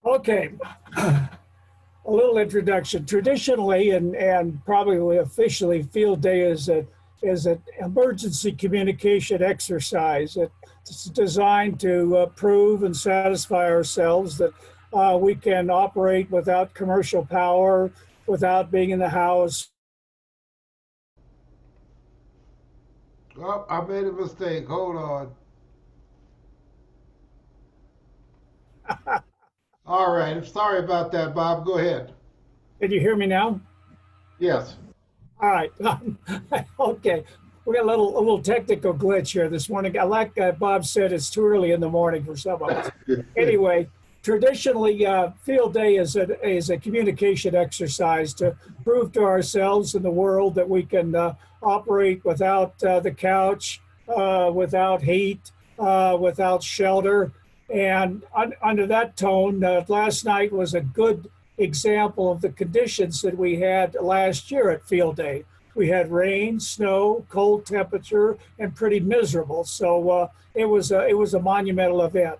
Okay, a little introduction. Traditionally, and probably officially, Field Day is an emergency communication exercise. It's designed to prove and satisfy ourselves that we can operate without commercial power, without being in the house. Oh, I made a mistake. Hold on. All right. Sorry about that, Bob. Go ahead. Can you hear me now? Yes. All right. Okay. We got a little technical glitch here this morning. Like Bob said, it's too early in the morning for some of us. Anyway, traditionally, field day is a communication exercise to prove to ourselves and the world that we can operate without the couch, without heat, without shelter. And under that tone, last night was a good example of the conditions that we had last year at field day. We had rain, snow, cold temperature, and pretty miserable. So it was a monumental event.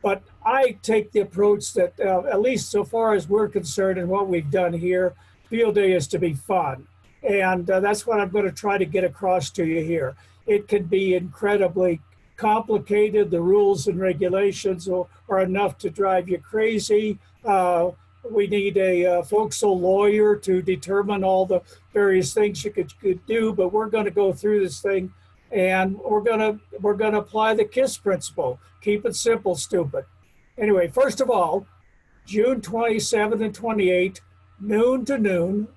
But I take the approach that, at least so far as we're concerned and what we've done here, field day is to be fun. And that's what I'm going to try to get across to you here. It can be incredibly complicated. The rules and regulations are enough to drive you crazy. We need a folksal lawyer to determine all the various things you could do, but we're going to go through this thing and we're gonna apply the KISS principle. Keep it simple, stupid. Anyway, first of all, June 27th and 28th, noon to noon,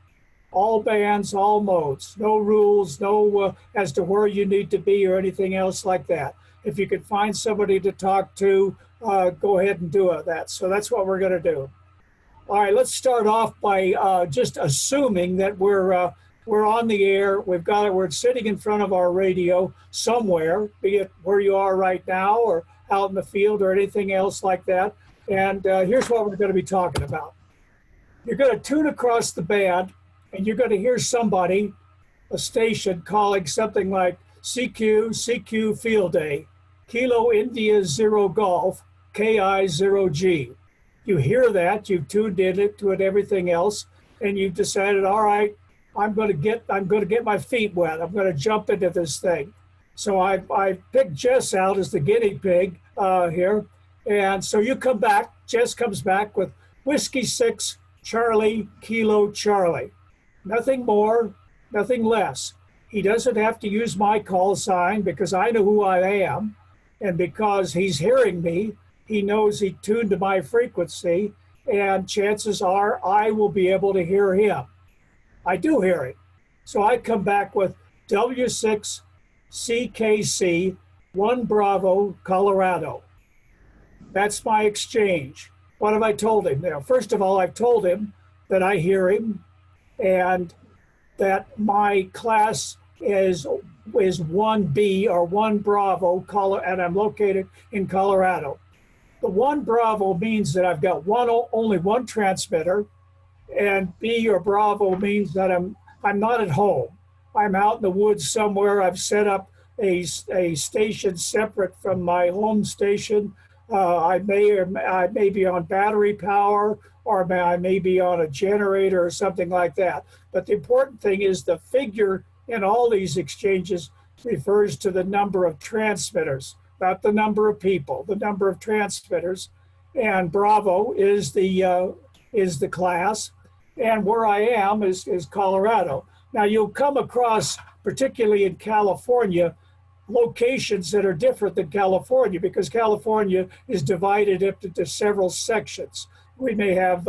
all bands, all modes, no rules, no as to where you need to be or anything else like that. If you could find somebody to talk to, go ahead and do that. So that's what we're going to do. All right, let's start off by just assuming that we're on the air. We've got it. We're sitting in front of our radio somewhere, be it where you are right now or out in the field or anything else like that. And here's what we're going to be talking about. You're going to tune across the band, and you're going to hear somebody, a station, calling something like CQ Field Day, Kilo India Zero Golf, KI Zero G. You hear that, you've tuned in it to it, everything else, and you've decided, all right, I'm going to get my feet wet. I'm going to jump into this thing. So I picked Jess out as the guinea pig here, and so you come back. Jess comes back with Whiskey 6 Charlie Kilo Charlie. Nothing more, nothing less. He doesn't have to use my call sign because I know who I am, and because he's hearing me. He knows he tuned to my frequency, and chances are I will be able to hear him. I do hear him. So I come back with W6CKC 1 Bravo, Colorado. That's my exchange. What have I told him there? First of all, I've told him that I hear him and that my class is 1B or 1 Bravo, and I'm located in Colorado. The 1 Bravo means that I've got only one transmitter, and B or Bravo means that I'm not at home. I'm out in the woods somewhere. I've set up a station separate from my home station. I may be on battery power, or I may be on a generator or something like that. But the important thing is the figure in all these exchanges refers to the number of transmitters, not the number of people, the number of transmitters. And Bravo is the class, and where I am is Colorado. Now you'll come across, particularly in California, locations that are different than California because California is divided into several sections. We may have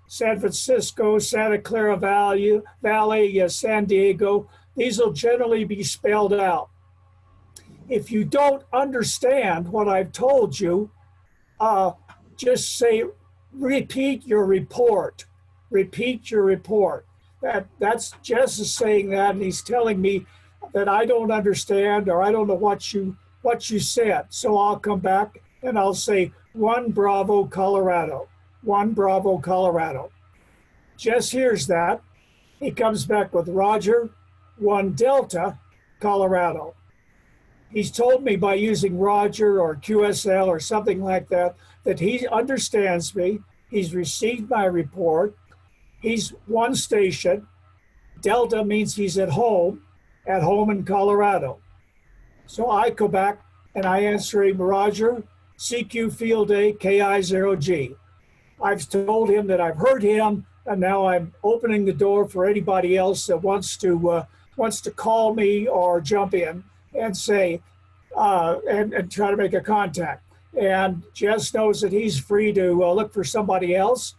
San Francisco, Santa Clara Valley, San Diego. These will generally be spelled out. If you don't understand what I've told you, just say, repeat your report. Repeat your report. That's Jess is saying that, and he's telling me that I don't understand or I don't know what you said. So I'll come back and I'll say 1 Bravo, Colorado. 1 Bravo, Colorado. Jess hears that. He comes back with Roger, 1 Delta, Colorado. He's told me by using Roger or QSL or something like that, that he understands me He's received my report. He's one station. Delta means he's at home in Colorado. So I go back and I answer him, Roger, CQ Field Day, KI0G. I've told him that I've heard him, and now I'm opening the door for anybody else that wants to call me or jump in and say, and try to make a contact. And Jess knows that he's free to look for somebody else.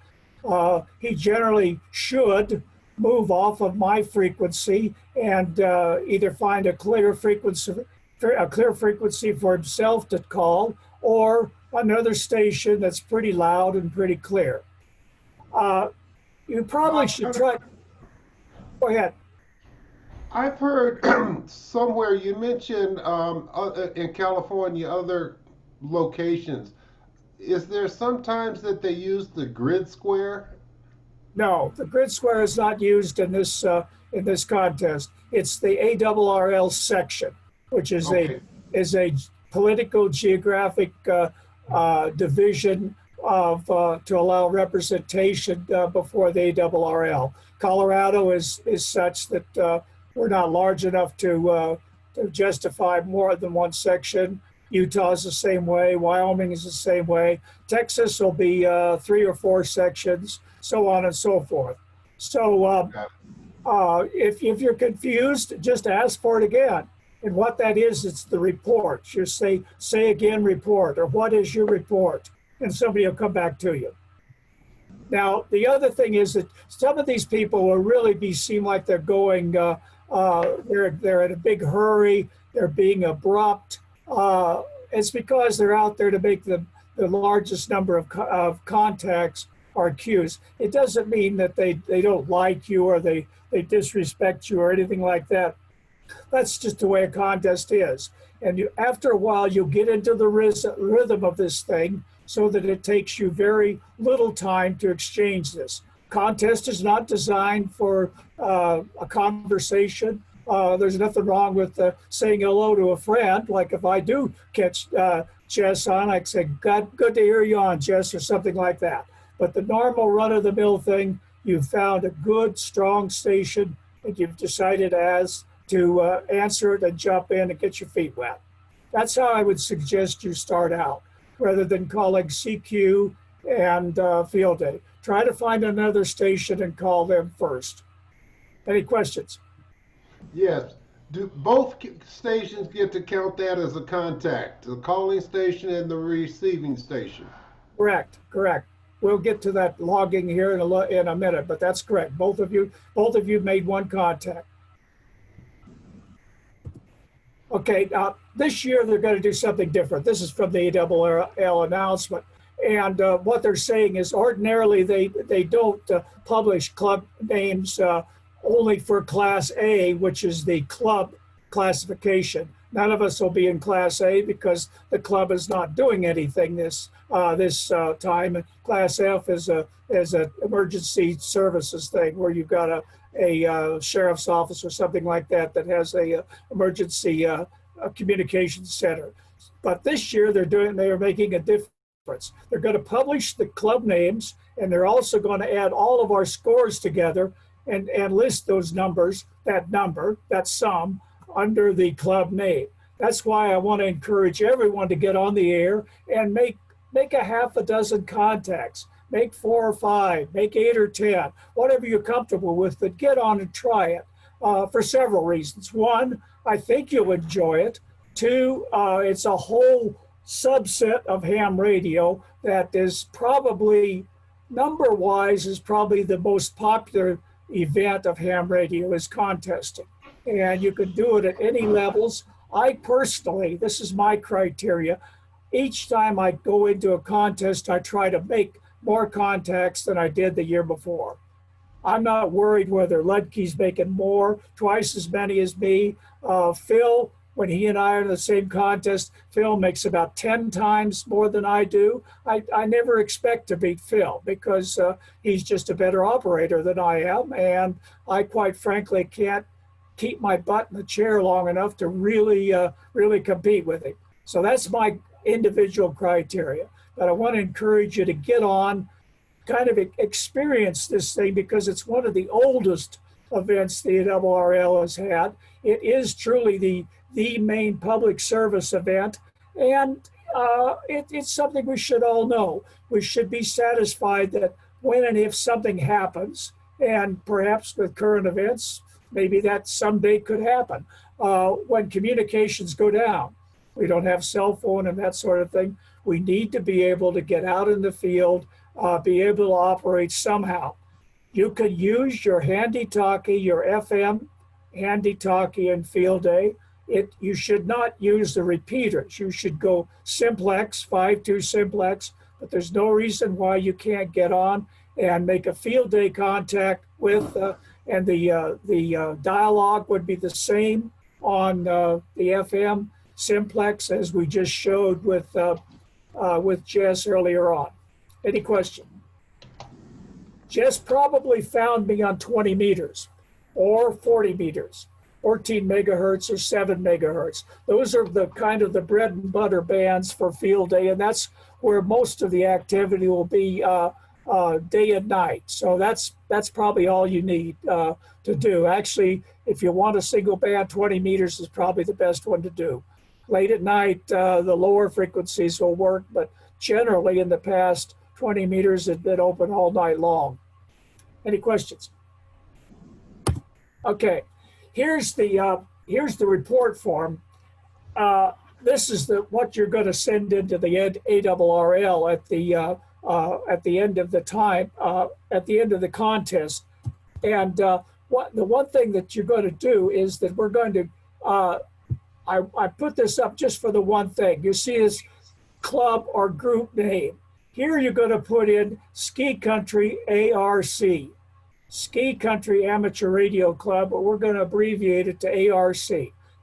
He generally should move off of my frequency and either find a clear frequency for himself to call, or another station that's pretty loud and pretty clear. You probably should try. Go ahead. I've heard somewhere you mentioned in California other locations. Is there sometimes that they use the grid square? No, the grid square is not used in this contest. It's the ARRL section, which is Okay. a political geographic division of to allow representation before the ARRL. Colorado is such that we're not large enough to justify more than one section. Utah's the same way. Wyoming is the same way. Texas will be 3 or 4 sections, so on and so forth. So if you're confused, just ask for it again. And what that is, it's the report. Just say again, report, or what is your report? And somebody will come back to you. Now, the other thing is that some of these people will really seem like they're going, they're in a big hurry, they're being abrupt. It's because they're out there to make the largest number of contacts or queues. It doesn't mean that they don't like you or they disrespect you or anything like that. That's just the way a contest is. And after a while, you'll get into the rhythm of this thing so that it takes you very little time to exchange this. Contest is not designed for a conversation. There's nothing wrong with saying hello to a friend. Like if I do catch Jess on, I say, good to hear you on, Jess, or something like that. But the normal run-of-the-mill thing, you've found a good, strong station that you've decided to answer it and jump in and get your feet wet. That's how I would suggest you start out, rather than calling CQ and Field Day. Try to find another station and call them first. Any questions? Yes. Do both stations get to count that as a contact? The calling station and the receiving station? Correct. We'll get to that logging here in a minute, but that's correct. Both of you made one contact. Okay, this year they're going to do something different. This is from the ARRL announcement. And what they're saying is ordinarily they don't publish club names only for Class A, which is the club classification. None of us will be in Class A because the club is not doing anything this time. And Class F is an emergency services thing where you've got a sheriff's office or something like that has a emergency communications center. But this year they're making a difference. They're going to publish the club names, and they're also going to add all of our scores together and list those numbers, that sum, under the club name. That's why I want to encourage everyone to get on the air and make a half a dozen contacts. Make 4 or 5, make 8 or 10, whatever you're comfortable with, but get on and try it for several reasons. 1, I think you'll enjoy it. 2, it's a whole subset of ham radio that is probably, number-wise, is probably the most popular event of ham radio is contesting. And you can do it at any levels. I personally, this is my criteria, each time I go into a contest, I try to make more contacts than I did the year before. I'm not worried whether Ludke's making more, twice as many as me. Phil, when he and I are in the same contest, Phil makes about 10 times more than I do. I never expect to beat Phil because he's just a better operator than I am. And I quite frankly can't keep my butt in the chair long enough to really compete with him. So that's my individual criteria. But I want to encourage you to get on, kind of experienced this thing because it's one of the oldest events the ARRL has had. It is truly the main public service event, and it's something we should all know. We should be satisfied that when and if something happens, and perhaps with current events, maybe that someday could happen, when communications go down. We don't have cell phone and that sort of thing. We need to be able to get out in the field, be able to operate somehow. You could use your handy-talkie, your FM handy-talkie in field day. You should not use the repeaters. You should go simplex, 5.2 simplex, but there's no reason why you can't get on and make a field day contact with, and the dialogue would be the same on the FM simplex as we just showed with Jess earlier on. Any question? Jess probably found me on 20 meters or 40 meters, 14 megahertz or 7 megahertz. Those are the kind of the bread and butter bands for field day, and that's where most of the activity will be day and night. So that's probably all you need to do. Actually, if you want a single band, 20 meters is probably the best one to do. Late at night, the lower frequencies will work, but generally in the past, 20 meters has been open all night long. Any questions? Okay, here's the report form. This is what you're going to send into the ARRL at the end of the time, at the end of the contest. And the one thing that you're going to do is that we're going to, I put this up just for the one thing. You see this club or group name. Here you're going to put in Ski Country ARC, Ski Country Amateur Radio Club, but we're going to abbreviate it to ARC.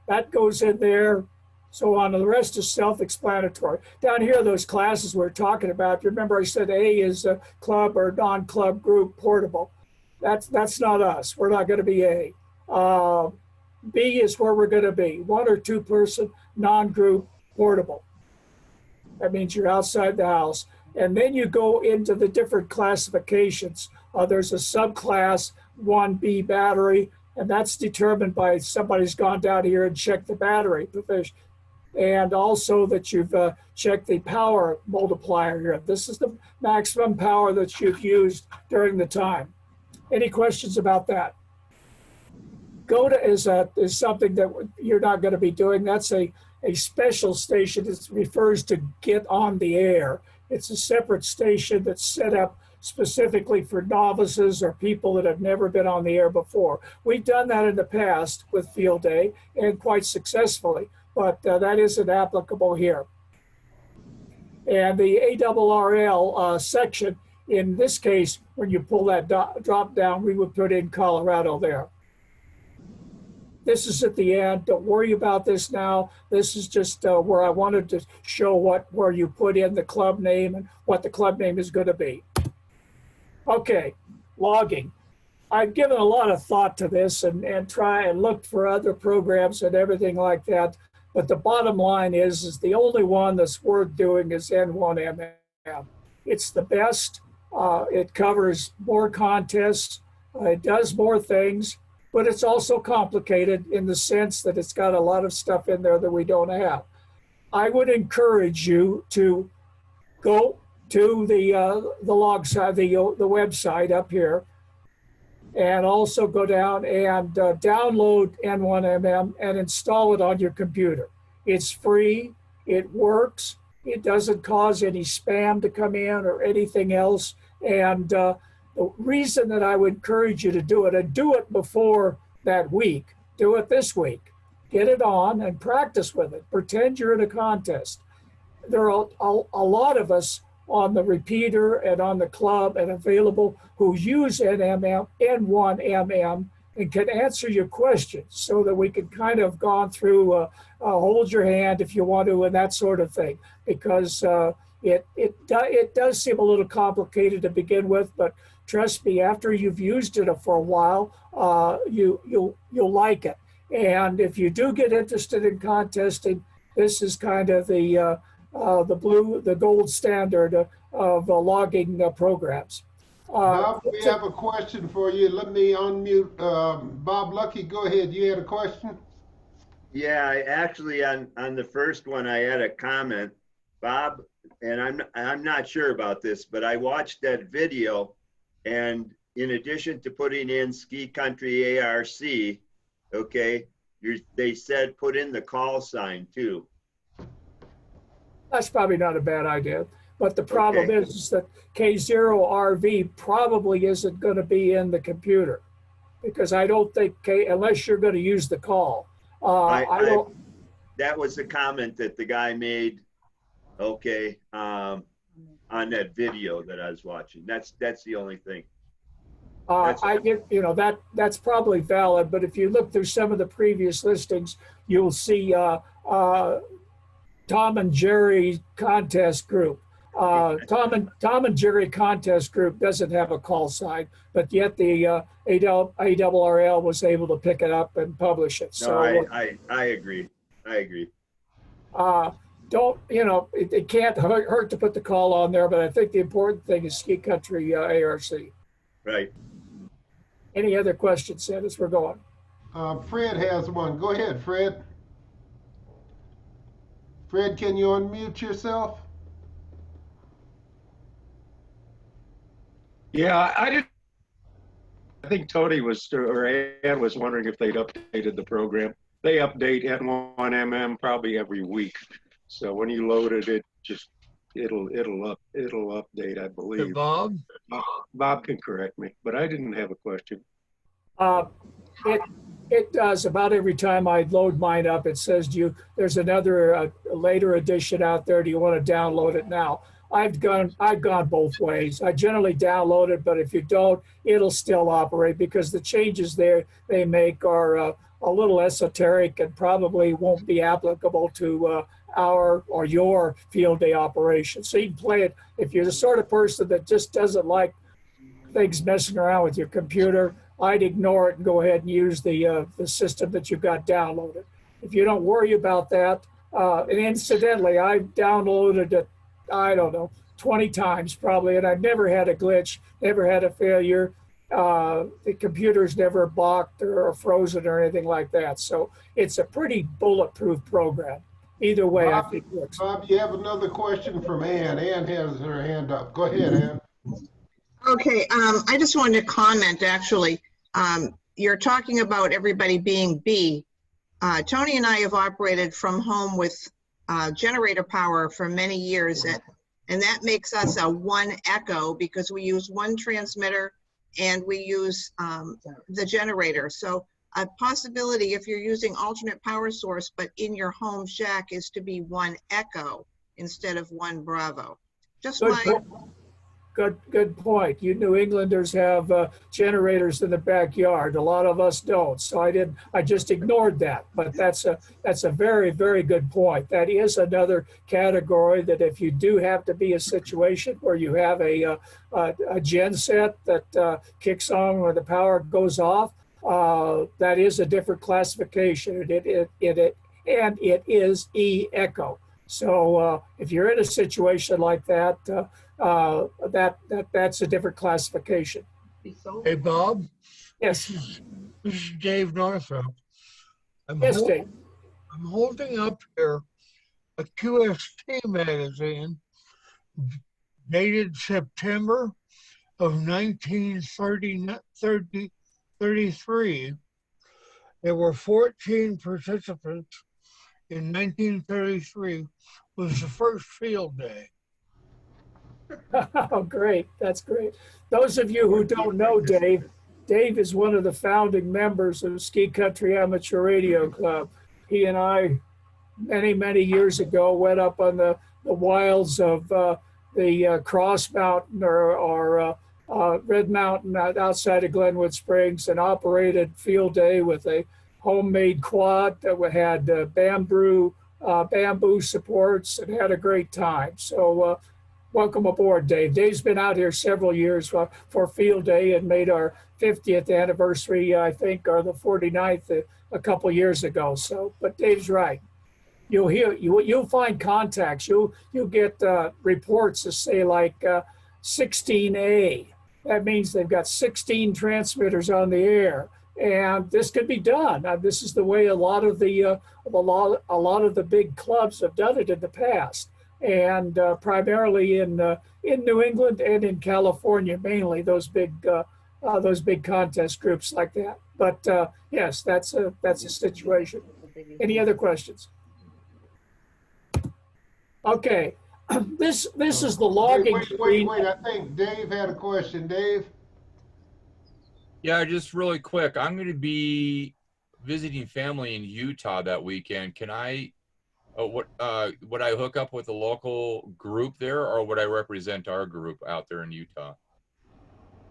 That goes in there, so on. The rest is self-explanatory. Down here, those classes we're talking about, remember I said A is a club or non-club group portable. That's not us. We're not going to be A. B is where we're going to be, 1 or 2 person non-group portable. That means you're outside the house. And then you go into the different classifications. There's a subclass 1B battery, and that's determined by somebody's gone down here and checked the battery provision. And also that you've checked the power multiplier here. This is the maximum power that you've used during the time. Any questions about that? GOTA is something that you're not going to be doing. That's a special station. It refers to get on the air. It's a separate station that's set up specifically for novices or people that have never been on the air before. We've done that in the past with Field Day and quite successfully, but that isn't applicable here. And the ARRL section, in this case, when you pull that drop down, we would put in Colorado there. This is at the end. Don't worry about this now. This is just where I wanted to show where you put in the club name and what the club name is going to be. Okay, logging. I've given a lot of thought to this and try and look for other programs and everything like that. But the bottom line is the only one that's worth doing is N1MM. It's the best. It covers more contests. It does more things. But it's also complicated in the sense that it's got a lot of stuff in there that we don't have. I would encourage you to go to the log side, the website up here, and also go down and download N1MM and install it on your computer. It's free, it works, it doesn't cause any spam to come in or anything else, and the reason that I would encourage you to do it, and do it before that week, do it this week. Get it on and practice with it. Pretend you're in a contest. There are a lot of us on the repeater and on the club and available who use N1MM and can answer your questions so that we can kind of gone through, hold your hand if you want to, and that sort of thing, because it does seem a little complicated to begin with, but trust me, after you've used it for a while, you'll like it. And if you do get interested in contesting, this is kind of the gold standard of logging programs. Bob, we have a question for you. Let me unmute Bob Lucky. Go ahead. You had a question? Yeah, actually on the first one I had a comment, Bob, and I'm not sure about this, but I watched that video, and in addition to putting in Ski Country ARC, okay, they said put in the call sign too. That's probably not a bad idea. But the problem Okay. is that K0RV probably isn't going to be in the computer because I don't think unless you're going to use the call. I don't. That was the comment that the guy made, okay, on that video that I was watching. That's the only thing. I get, that's probably valid, but if you look through some of the previous listings, you'll see Tom and Jerry contest group. Tom and Jerry contest group doesn't have a call sign, but yet the ARRL was able to pick it up and publish it. No, So I agree. I agree. don't it can't hurt to put the call on there, but I think the important thing is Ski Country ARC. Right. Any other questions, Ed, as we're going? Fred has one. Go ahead, Fred. Fred, can you unmute yourself? Yeah, I think Tony was, or Ann was wondering if they'd updated the program. They update N1MM probably every week. So when you load it, it'll update, I believe. Hey, Bob? Bob can correct me, but I didn't have a question. It does. About every time I load mine up, it says to you, there's another later edition out there. Do you want to download it now? I've gone both ways. I generally download it, but if you don't, it'll still operate because the changes they make are a little esoteric and probably won't be applicable to our or your field day operation. So you can play it if you're the sort of person that just doesn't like things messing around with your computer. I'd ignore it and go ahead and use the system that you've got downloaded. If you don't worry about that, and incidentally, I've downloaded it, I don't know, 20 times probably, and I've never had a glitch, never had a failure. The computer's never blocked or frozen or anything like that. So it's a pretty bulletproof program. Either way, Bob, I think it works. Bob, you have another question from Ann. Ann has her hand up. Go ahead, Ann. Okay, I just wanted to comment, actually. You're talking about everybody being B. Tony and I have operated from home with generator power for many years, and that makes us a one echo because we use one transmitter and we use the generator. So a possibility if you're using alternate power source, but in your home shack, is to be one echo instead of one Bravo. Just Good point. You New Englanders have generators in the backyard. A lot of us don't. So I just ignored that. But that's a very, very good point. That is another category that if you do have to be a situation where you have a gen set that kicks on when the power goes off, that is a different classification. And it is E-echo. So if you're in a situation like that, that's a different classification. Hey, Bob? Yes. This is Dave Northrop. Yes, Dave. I'm holding up here a QST magazine dated September of 1933. There were 14 participants in 1933. Was the first field day. Oh, great. That's great. Those of you who don't know Dave is one of the founding members of Ski Country Amateur Radio Club. He and I, many, many years ago, went up on the wilds of the Cross Mountain or Red Mountain outside of Glenwood Springs and operated field day with a homemade quad that had bamboo supports and had a great time. So welcome aboard, Dave. Dave's been out here several years for field day and made our 50th anniversary, I think, or the 49th a couple years ago. So, but Dave's right. You'll find contacts. You'll get reports that say like 16A, That means they've got 16 transmitters on the air, and this could be done. This is the way a lot of the big clubs have done it in the past, and primarily in New England and in California, mainly those big contest groups like that. But yes, that's a situation. Any other questions? Okay, this is the logging screen. Wait. I think Dave had a question. Dave? Yeah, just really quick. I'm going to be visiting family in Utah that weekend. Can I, would I hook up with a local group there, or would I represent our group out there in Utah?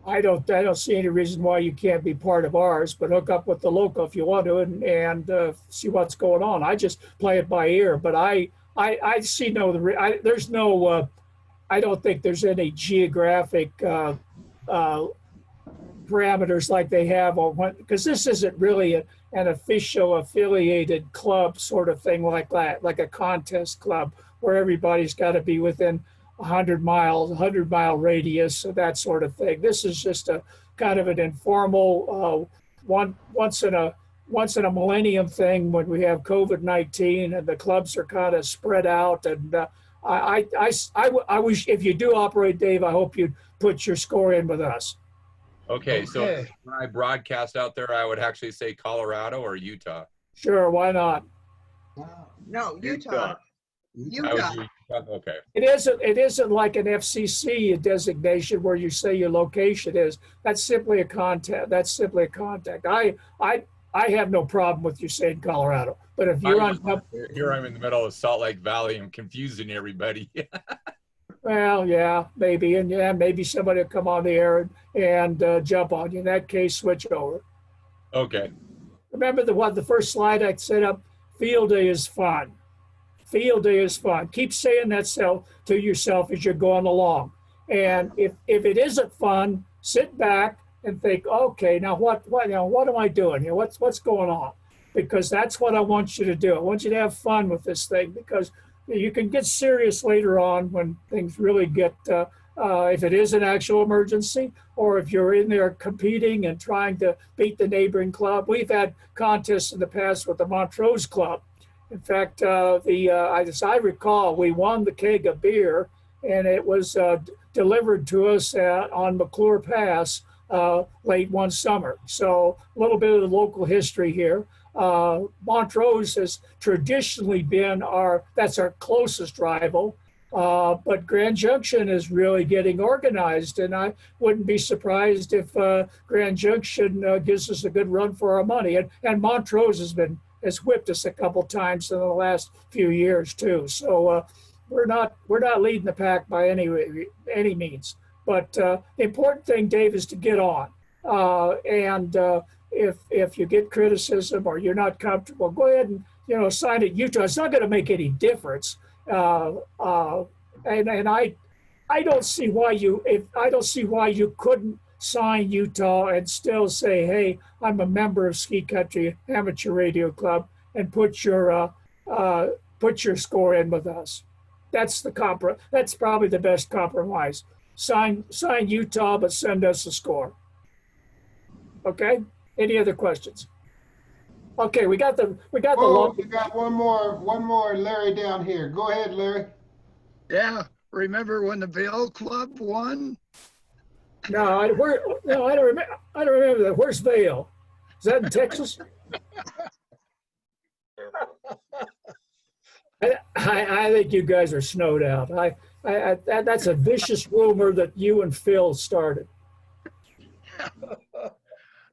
I don't see any reason why you can't be part of ours, but hook up with the local if you want to and see what's going on. I just play it by ear, but I see there's no, I don't think there's any geographic parameters like they have on, because this isn't really an official affiliated club sort of thing like that, like a contest club where everybody's got to be within 100-mile radius, that sort of thing. This is just a kind of an informal once in a millennium thing when we have COVID-19 and the clubs are kind of spread out. And I wish, if you do operate, Dave, I hope you'd put your score in with us. Okay, so when I broadcast out there, I would actually say Colorado or Utah. Sure, why not? No, Utah. Okay. It isn't like an FCC designation where you say your location is. That's simply a contact. I have no problem with you saying Colorado, but if you're here, I'm in the middle of Salt Lake Valley. I'm confusing everybody. Well, yeah, maybe, and yeah, maybe somebody will come on the air and jump on you. In that case, switch over. Okay. Remember the first slide I set up? Field day is fun. Field day is fun. Keep saying that to yourself as you're going along. And if it isn't fun, sit back and think, okay, now what am I doing here? What's going on? Because that's what I want you to do. I want you to have fun with this thing, because you can get serious later on when things really get, if it is an actual emergency, or if you're in there competing and trying to beat the neighboring club. We've had contests in the past with the Montrose Club. In fact, as I recall, we won the keg of beer, and it was delivered to us on McClure Pass late one summer. So a little bit of the local history here. Montrose has traditionally been that's our closest rival, but Grand Junction is really getting organized, and I wouldn't be surprised if Grand Junction gives us a good run for our money. And Montrose has whipped us a couple times in the last few years too. So we're not leading the pack by any means. But the important thing, Dave, is to get on. If you get criticism or you're not comfortable, go ahead and sign at Utah. It's not going to make any difference. And I don't see why you couldn't sign Utah and still say, hey, I'm a member of Ski Country Amateur Radio Club, and put your score in with us. That's probably the best compromise. Sign Utah, but send us a score. Okay. Any other questions? Okay, we got the we got one more, Larry down here. Go ahead, Larry. Yeah, remember when the Vail Club won? No, I don't remember that. Where's Vail? Is that in Texas? I think you guys are snowed out. That's a vicious rumor that you and Phil started.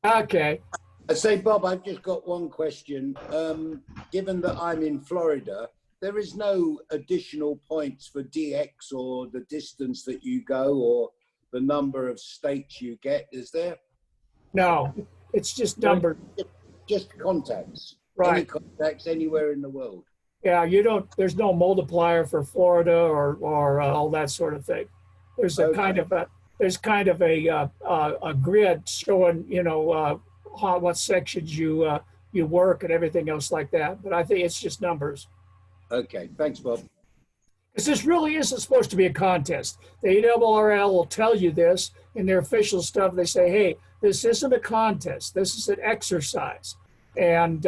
Okay. I say, Bob, I've just got one question. Given that I'm in Florida, there is no additional points for DX or the distance that you go or the number of states you get, is there? No, it's just number. Just contacts. Right. Any contacts anywhere in the world. Yeah, there's no multiplier for Florida or all that sort of thing. There's a kind of a grid showing, what sections you work and everything else like that. But I think it's just numbers. Okay, thanks, Bob. Because this really isn't supposed to be a contest. The ARRL will tell you this in their official stuff. They say, hey, this isn't a contest. This is an exercise. And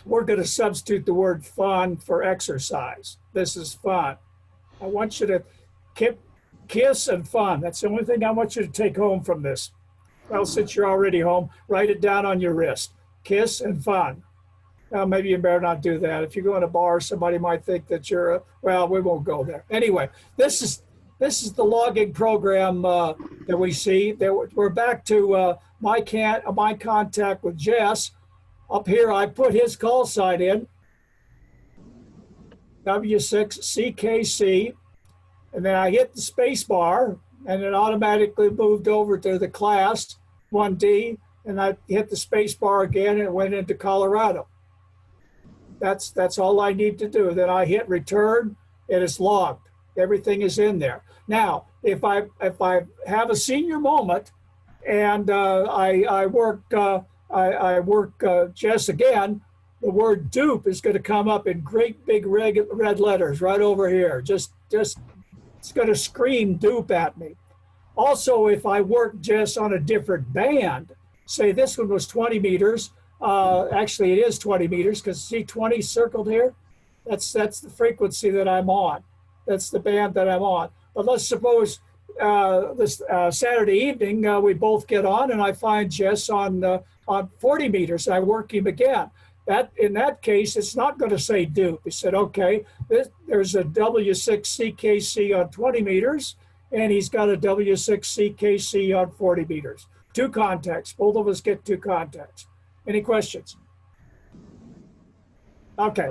we're going to substitute the word fun for exercise. This is fun. I want you to kiss and fun. That's the only thing I want you to take home from this. Well, since you're already home, write it down on your wrist. Kiss and fun. Now, maybe you better not do that. If you go in a bar, somebody might think that you're well, we won't go there. Anyway, this is the logging program that we see. We're back to my contact with Jess. Up here, I put his call sign in, W6CKC, and then I hit the space bar, and it automatically moved over to the class 1D, and I hit the space bar again, and it went into Colorado. That's all I need to do. Then I hit return, it is logged. Everything is in there. Now, if I have a senior moment, and I work Jess again, the word dupe is going to come up in great big red letters right over here. Just it's going to scream dupe at me. Also, if I work Jess on a different band, say this one was 20 meters. Actually, it is 20 meters because see 20 circled here? That's the frequency that I'm on. That's the band that I'm on. But let's suppose this Saturday evening we both get on and I find Jess on 40 meters. I work him again. In that case, it's not going to say dupe. He said, okay, there's a W6CKC on 20 meters, and he's got a W6CKC on 40 meters. 2 contacts. Both of us get 2 contacts. Any questions? Okay.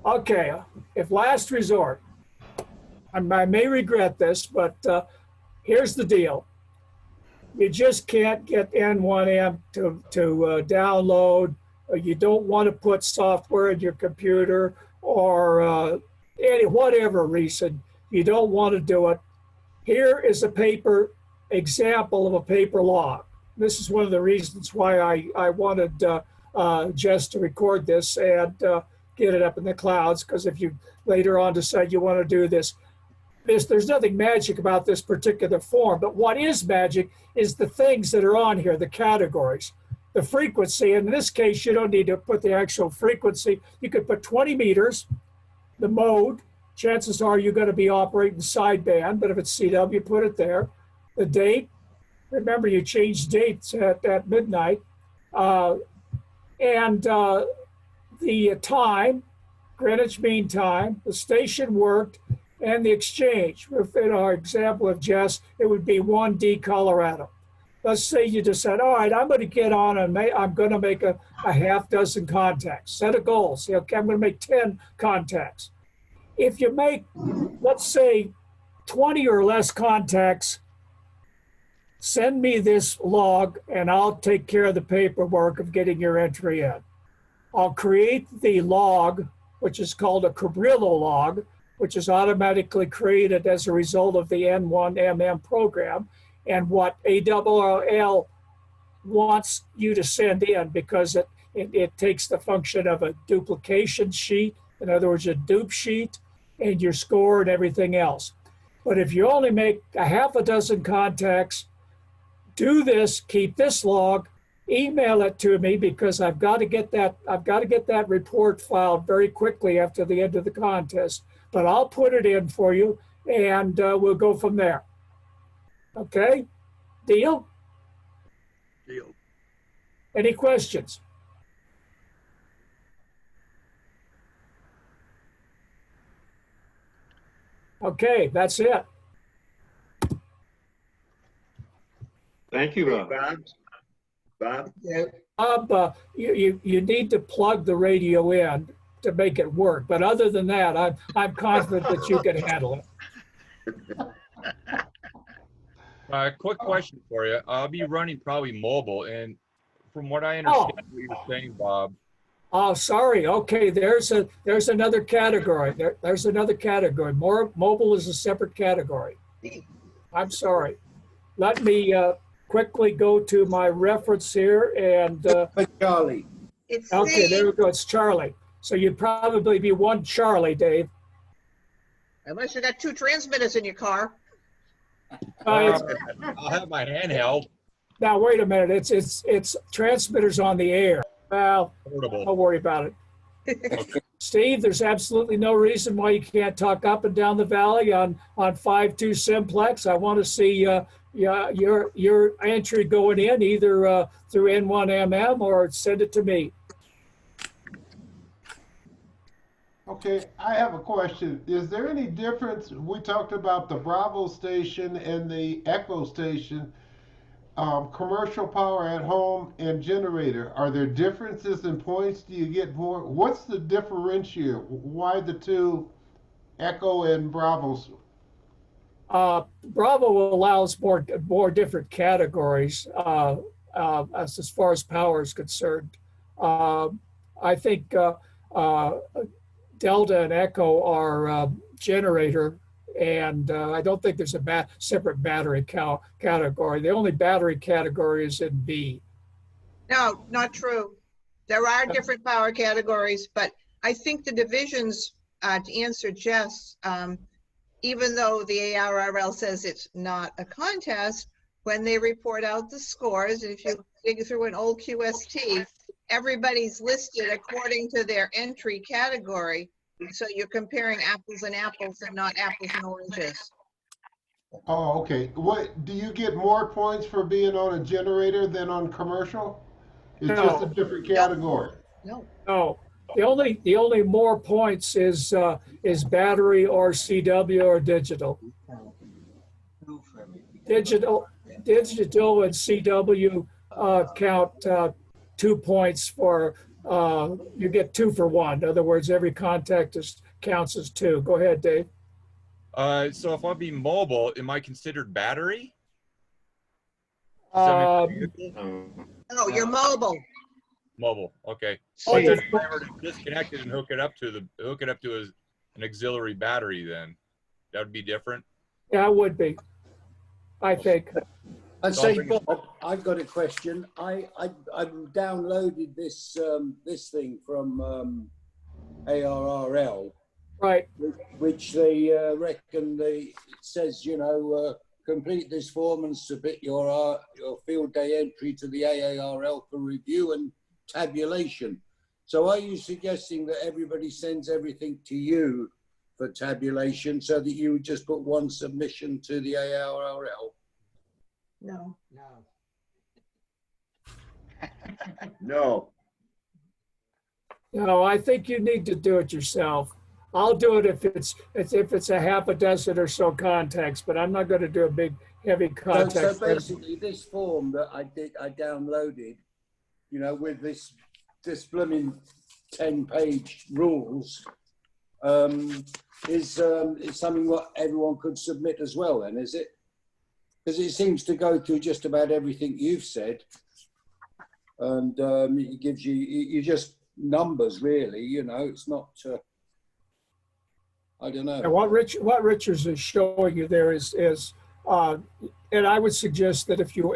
Okay, if last resort, I may regret this, but here's the deal. You just can't get N1M to download. You don't want to put software in your computer or whatever reason. You don't want to do it. Here is a paper example of a paper log. This is one of the reasons why I wanted Jess to record this and get it up in the clouds, because if you later on decide you want to do this, there's nothing magic about this particular form, but what is magic is the things that are on here, the categories, the frequency. In this case, you don't need to put the actual frequency. You could put 20 meters, the mode. Chances are you're going to be operating sideband, but if it's CW, put it there. The date, remember you change dates at midnight. The time, Greenwich Mean Time, the station worked, and the exchange. In our example of Jess, it would be 1D Colorado. Let's say you decide, all right, I'm going to get on and I'm going to make a half dozen contacts. Set a goal. Say, okay, I'm going to make 10 contacts. If you make, let's say, 20 or less contacts, send me this log and I'll take care of the paperwork of getting your entry in. I'll create the log, which is called a Cabrillo log, which is automatically created as a result of the N1MM program, and what ARRL wants you to send in, because it takes the function of a duplication sheet, in other words, a dupe sheet, and your score and everything else. But if you only make a half a dozen contacts, do this, keep this log, email it to me, because I've got to get that report filed very quickly after the end of the contest. But I'll put it in for you, and we'll go from there. Okay? Deal? Deal. Any questions? Okay, that's it. Thank you, Bob. Bob? Yeah. Bob, you need to plug the radio in to make it work. But other than that, I'm confident that you can handle it. Quick question for you. I'll be running probably mobile, and from what I understand what you're saying, Bob. Oh, sorry. Okay, there's another category. There's another category. More mobile is a separate category. I'm sorry. Let me quickly go to my reference here and Charlie. It's okay, C. there we go. It's Charlie. So you'd probably be one Charlie, Dave. Unless you got two transmitters in your car. Uh, I'll have my handheld. Now, wait a minute. It's transmitters on the air. Well, Portable. don't worry about it. Steve, there's absolutely no reason why you can't talk up and down the valley on 5.2 simplex. I want to see your entry going in either through N1MM or send it to me. Okay, I have a question. Is there any difference? We talked about the Bravo station and the Echo station, commercial power at home and generator. Are there differences in points? Do you get more? What's the differential? Why the two Echo and Bravos? Bravo allows more different categories as far as power is concerned. I think Delta and Echo are generator, and I don't think there's a separate battery category. The only battery category is in B. No, not true. There are different power categories, but I think the divisions, to answer Jess, even though the ARRL says it's not a contest, when they report out the scores, and if you dig through an old QST, everybody's listed according to their entry category. So you're comparing apples and apples and not apples and oranges. Oh, okay. What do you get more points for being on a generator than on commercial? It's just a different category. No. No, the only more points is battery or CW or digital. Digital and CW count 2 points for. You get 2 for 1. In other words, every contact counts as 2. Go ahead, Dave. So if I'll be mobile, am I considered battery? No, you're mobile. Mobile. Okay. Oh, But then if I were to disconnect it and hook it up to an auxiliary battery, then that would be different. Yeah, it would be. I think. I'd say, Bob, I've got a question. I downloaded this this thing from ARRL, Right. which they reckon it says, complete this form and submit your field day entry to the AARL for review and tabulation. So are you suggesting that everybody sends everything to you for tabulation so that you would just put one submission to the ARRL? No. No. No, I think you need to do it yourself. I'll do it if it's a half a dozen or so contacts, but I'm not going to do a big heavy contact. So basically, this form that I downloaded, with this blooming 10-page rules, is something what everyone could submit as well. Then is it? Because it seems to go through just about everything you've said, and it gives you just numbers, really. It's not. I don't know. And what Richards is showing you there is, and I would suggest that if you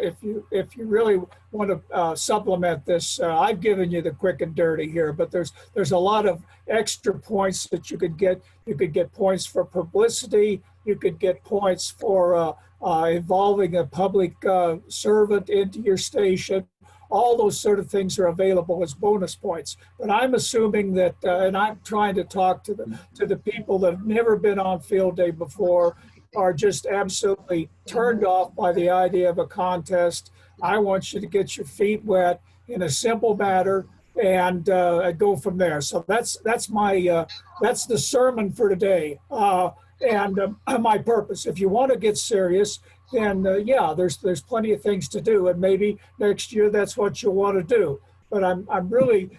really want to supplement this, I've given you the quick and dirty here, but there's a lot of extra points that you could get. You could get points for publicity. You could get points for involving a public servant into your station. All those sort of things are available as bonus points. But I'm assuming that, and I'm trying to talk to the people that have never been on field day before, are just absolutely turned off by the idea of a contest. I want you to get your feet wet in a simple matter and go from there. So that's the sermon for today. And my purpose. If you want to get serious, then yeah, there's plenty of things to do, and maybe next year that's what you'll want to do. But I'm really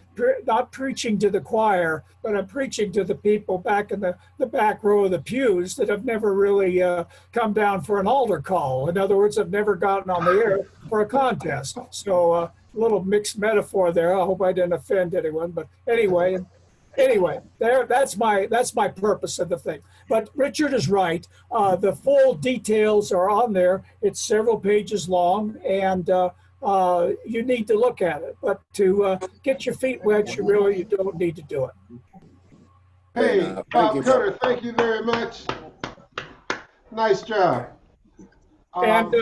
not preaching to the choir, but I'm preaching to the people back in the back row of the pews that have never really come down for an altar call. In other words, have never gotten on the air for a contest. So a little mixed metaphor there. I hope I didn't offend anyone, but anyway, that's my purpose of the thing. But Richard is right. The full details are on there. It's several pages long, and you need to look at it. But to get your feet wet, you don't need to do it. Hey, Bob Cutter, thank you very much. Nice job. And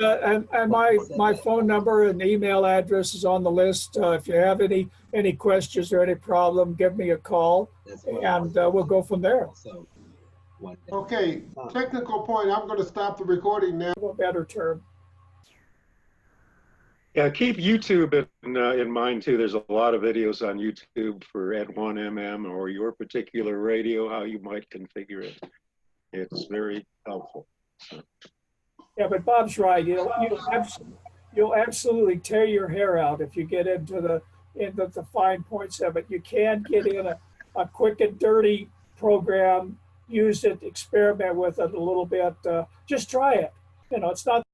my phone number and email address is on the list. If you have any questions or any problem, give me a call, and we'll go from there. Okay, technical point. I'm going to stop the recording now. A better term. Yeah, keep YouTube in mind too. There's a lot of videos on YouTube for N1MM or your particular radio, how you might configure it. It's very helpful. Yeah, but Bob's right. You'll absolutely tear your hair out if you get into the fine points of it. You can get in a quick and dirty program, use it, experiment with it a little bit. Just try it. It's not